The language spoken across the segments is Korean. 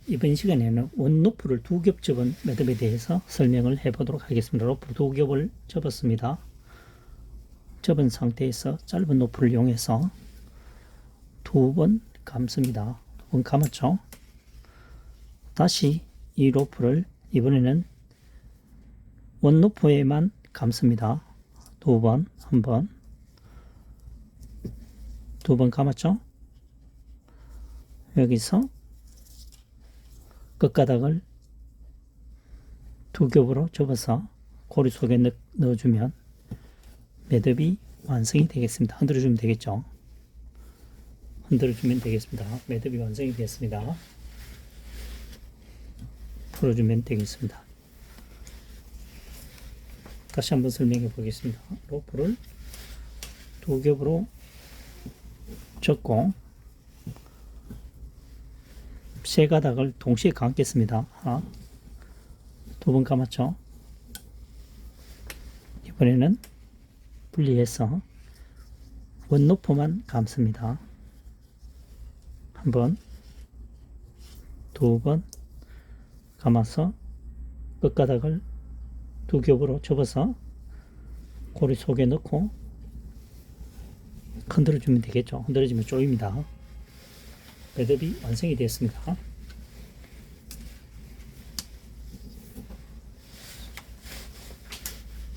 이번 시간에는 원로프를 두 겹 접은 매듭에 대해서 설명을 해 보도록 하겠습니다. 로프 두 겹을 접었습니다. 접은 상태에서 짧은 로프를 이용해서 두 번 감습니다. 두 번 감았죠. 다시 이 로프를 이번에는 원로프에만 감습니다. 두 번, 한 번, 두 번 감았죠. 여기서 끝가닥을 두 겹으로 접어서 고리 속에 넣어주면 매듭이 완성이 되겠습니다. 흔들어주면 되겠죠. 흔들어주면 되겠습니다. 매듭이 완성이 되었습니다. 풀어주면 되겠습니다. 다시 한번 설명해 보겠습니다. 로프를 두 겹으로 접고 세 가닥을 동시에 감겠습니다. 두 번 감았죠. 이번에는 분리해서 원로프만 감습니다. 한 번, 두 번 감아서 끝가닥을 두 겹으로 접어서 고리 속에 넣고 흔들어주면 되겠죠. 흔들어주면 조입니다. 매듭이 완성이 되었습니다.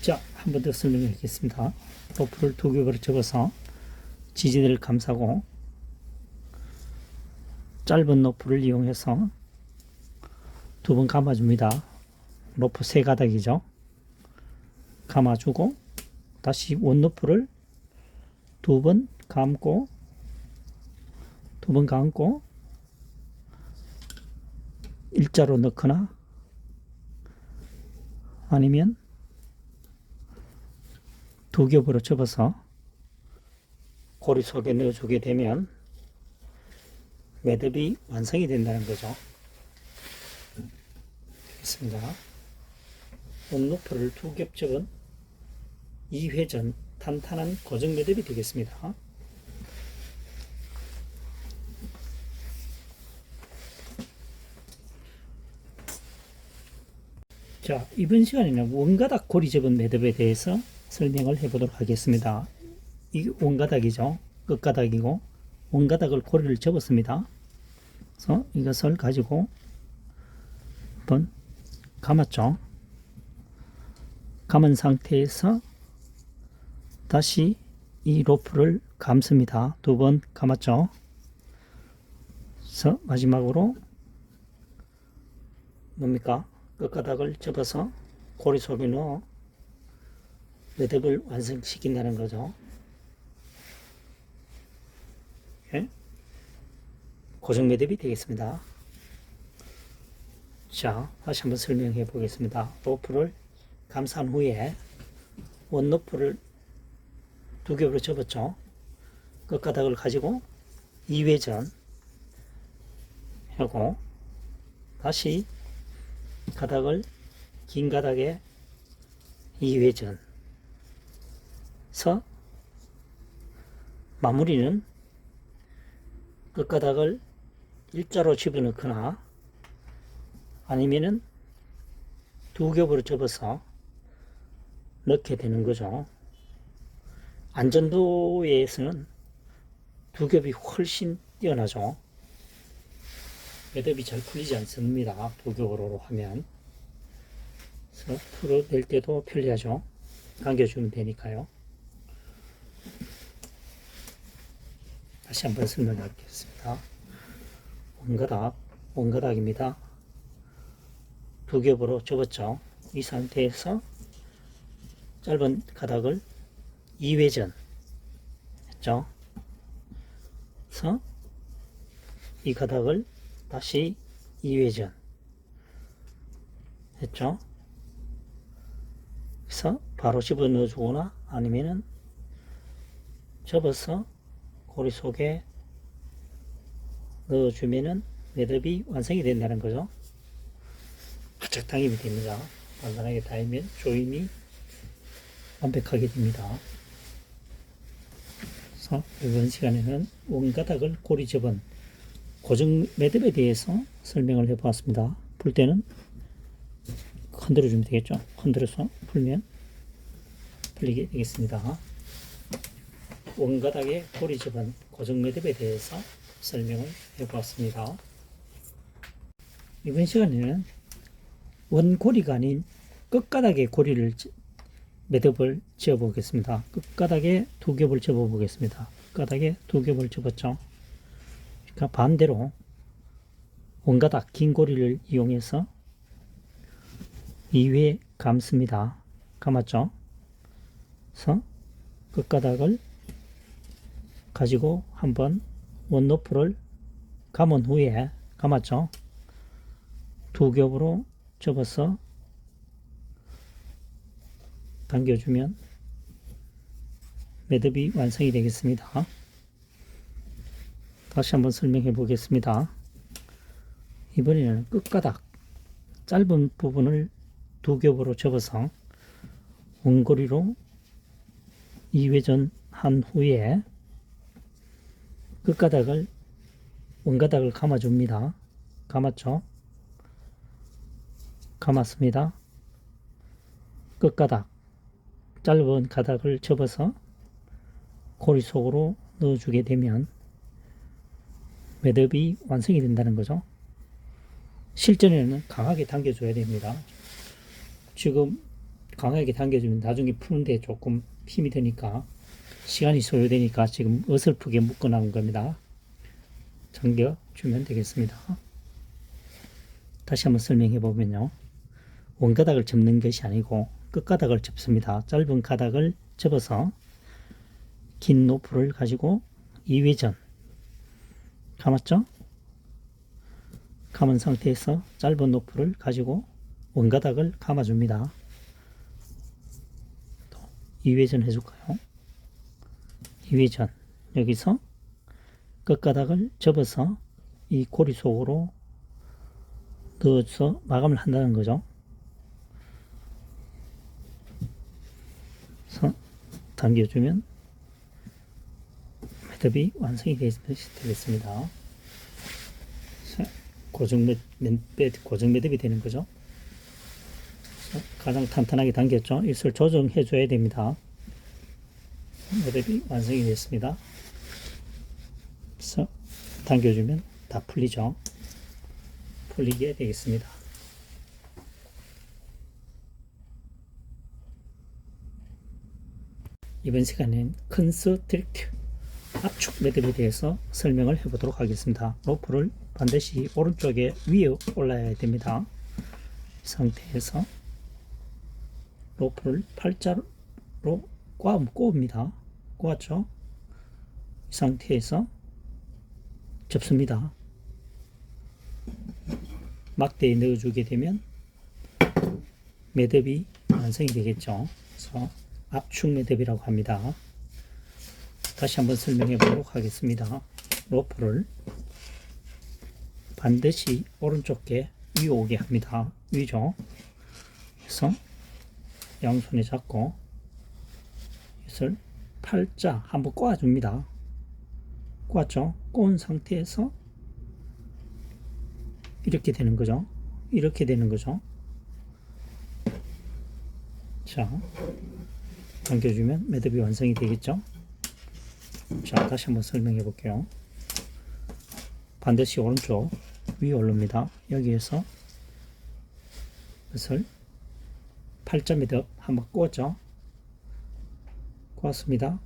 자, 한 번 더 설명하겠습니다. 로프를 두 겹으로 접어서 지지대를 감싸고 짧은 로프를 이용해서 두 번 감아줍니다. 로프 세 가닥이죠. 감아주고 다시 원로프를 두 번 감고 두 번 감고 일자로 넣거나 아니면 두 겹으로 접어서 고리 속에 넣어주게 되면 매듭이 완성이 된다는 거죠. 됐습니다. 원로프를 두 겹 접은 2회전 탄탄한 고정 매듭이 되겠습니다. 자, 이번 시간에는 원가닥 고리 접은 매듭에 대해서 설명을 해보도록 하겠습니다. 이 원가닥이죠. 끝가닥이고 원가닥을 고리를 접었습니다. 그래서 이것을 가지고 한번 감았죠. 감은 상태에서 다시 이 로프를 감습니다. 두 번 감았죠. 그래서 마지막으로 뭡니까? 끝가닥을 접어서 고리 속에 넣어 매듭을 완성시킨다는 거죠. 예? 고정 매듭이 되겠습니다. 자, 다시 한번 설명해 보겠습니다. 로프를 감싼 후에 원로프를 두 겹으로 접었죠. 끝가닥을 가지고 2회전 하고 다시 가닥을 긴 가닥에 2회전 서 마무리는 끝가닥을 일자로 집어넣거나 아니면은 두 겹으로 접어서 넣게 되는 거죠. 안전도에서는 두 겹이 훨씬 뛰어나죠. 매듭이 잘 풀리지 않습니다. 두 겹으로 하면. 그래서 풀어낼 때도 편리하죠. 감겨주면 되니까요. 다시 한번 설명하겠습니다. 원가닥입니다. 두 겹으로 접었죠. 이 상태에서 짧은 가닥을 2회전 했죠. 그래서 이 가닥을 다시 2회전 했죠. 그래서 바로 집어넣어 주거나 아니면은 접어서 고리 속에 넣어주면은 매듭이 완성이 된다는 거죠. 바짝 당기면 됩니다. 간단하게 닿으면 조임이 완벽하게 됩니다. 그래서 이번 시간에는 원가닥을 고리 접은 고정 매듭에 대해서 설명을 해보았습니다. 풀 때는 흔들어주면 되겠죠. 흔들어서 풀면 풀리게 되겠습니다. 원가닥의 고리 접은 고정 매듭에 대해서 설명을 해보았습니다. 이번 시간에는 원고리가 아닌 끝가닥에 고리를 매듭을 지어 보겠습니다. 끝가닥에 두 겹을 접어 보겠습니다. 끝가닥에 두 겹을 접었죠. 그러니까 반대로 원가닥 긴 고리를 이용해서 2회 감습니다. 감았죠. 그래서 끝가닥을 가지고 한번 원노프를 감은 후에 감았죠. 두 겹으로 접어서 당겨주면 매듭이 완성이 되겠습니다. 다시 한번 설명해 보겠습니다. 이번에는 끝가닥 짧은 부분을 두 겹으로 접어서 원고리로 2회전 한 후에 끝가닥을 원가닥을 감아줍니다. 감았죠? 감았습니다. 끝가닥 짧은 가닥을 접어서 고리 속으로 넣어주게 되면 매듭이 완성이 된다는 거죠. 실전에는 강하게 당겨줘야 됩니다. 지금 강하게 당겨주면 나중에 푸는데 조금 힘이 드니까 시간이 소요되니까 지금 어설프게 묶어 나온 겁니다. 당겨주면 되겠습니다. 다시 한번 설명해 보면요. 원가닥을 접는 것이 아니고 끝가닥을 접습니다. 짧은 가닥을 접어서 긴 노프를 가지고 2회전 감았죠? 감은 상태에서 짧은 노프를 가지고 원가닥을 감아줍니다. 2회전 해줄까요? 2회전 여기서 끝가닥을 접어서 이 고리 속으로 넣어서 마감을 한다는 거죠. 그래서 당겨주면 매듭이 완성이 되겠습니다. 고정 매듭이 되는 거죠. 가장 탄탄하게 당겼죠. 이것을 조정해 줘야 됩니다. 매듭이 완성이 됐습니다. 그래서 당겨주면 다 풀리죠. 풀리게 되겠습니다. 이번 시간엔 컨스트릭트 압축 매듭에 대해서 설명을 해보도록 하겠습니다. 로프를 반드시 오른쪽에 위에 올라야 됩니다. 이 상태에서 로프를 팔자로 꼬읍니다. 꼬았죠? 이 상태에서 접습니다. 막대에 넣어주게 되면 매듭이 완성이 되겠죠. 그래서 압축 매듭이라고 합니다. 다시 한번 설명해 보도록 하겠습니다. 로프를 반드시 오른쪽에 위 오게 합니다. 위죠. 그래서 양손에 잡고 이것을 팔자 한번 꼬아줍니다. 꼬았죠? 꼬은 상태에서 이렇게 되는 거죠. 이렇게 되는 거죠. 자, 당겨주면 매듭이 완성이 되겠죠. 자, 다시 한번 설명해 볼게요. 반드시 오른쪽 위에 올립니다. 여기에서 이것을 팔자 매듭 한번 꼬았죠. 꼬았습니다.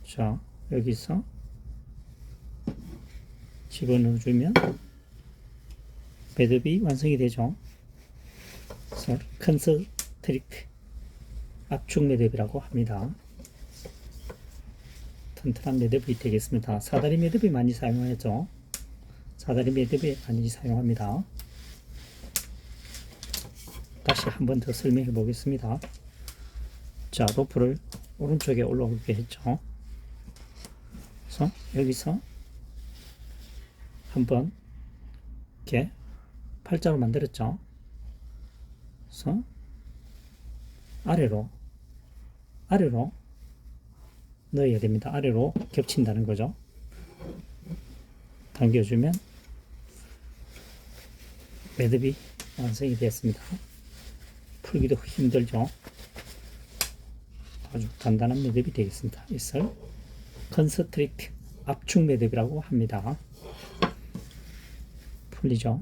자, 여기서 집어넣어주면 매듭이 완성이 되죠. 그래서 컨스트릭트 압축 매듭이라고 합니다. 튼튼한 매듭이 되겠습니다. 사다리 매듭이 많이 사용하죠. 사다리 매듭이 많이 사용합니다. 다시 한 번 더 설명해 보겠습니다. 자, 로프를 오른쪽에 올라오게 했죠. 그래서 여기서 한번 이렇게 팔자로 만들었죠. 그래서 아래로 넣어야 됩니다. 아래로 겹친다는 거죠. 당겨주면 매듭이 완성이 되었습니다. 풀기도 힘들죠. 아주 단단한 매듭이 되겠습니다. 이것을 컨스트릭트 압축 매듭이라고 합니다. 풀리죠.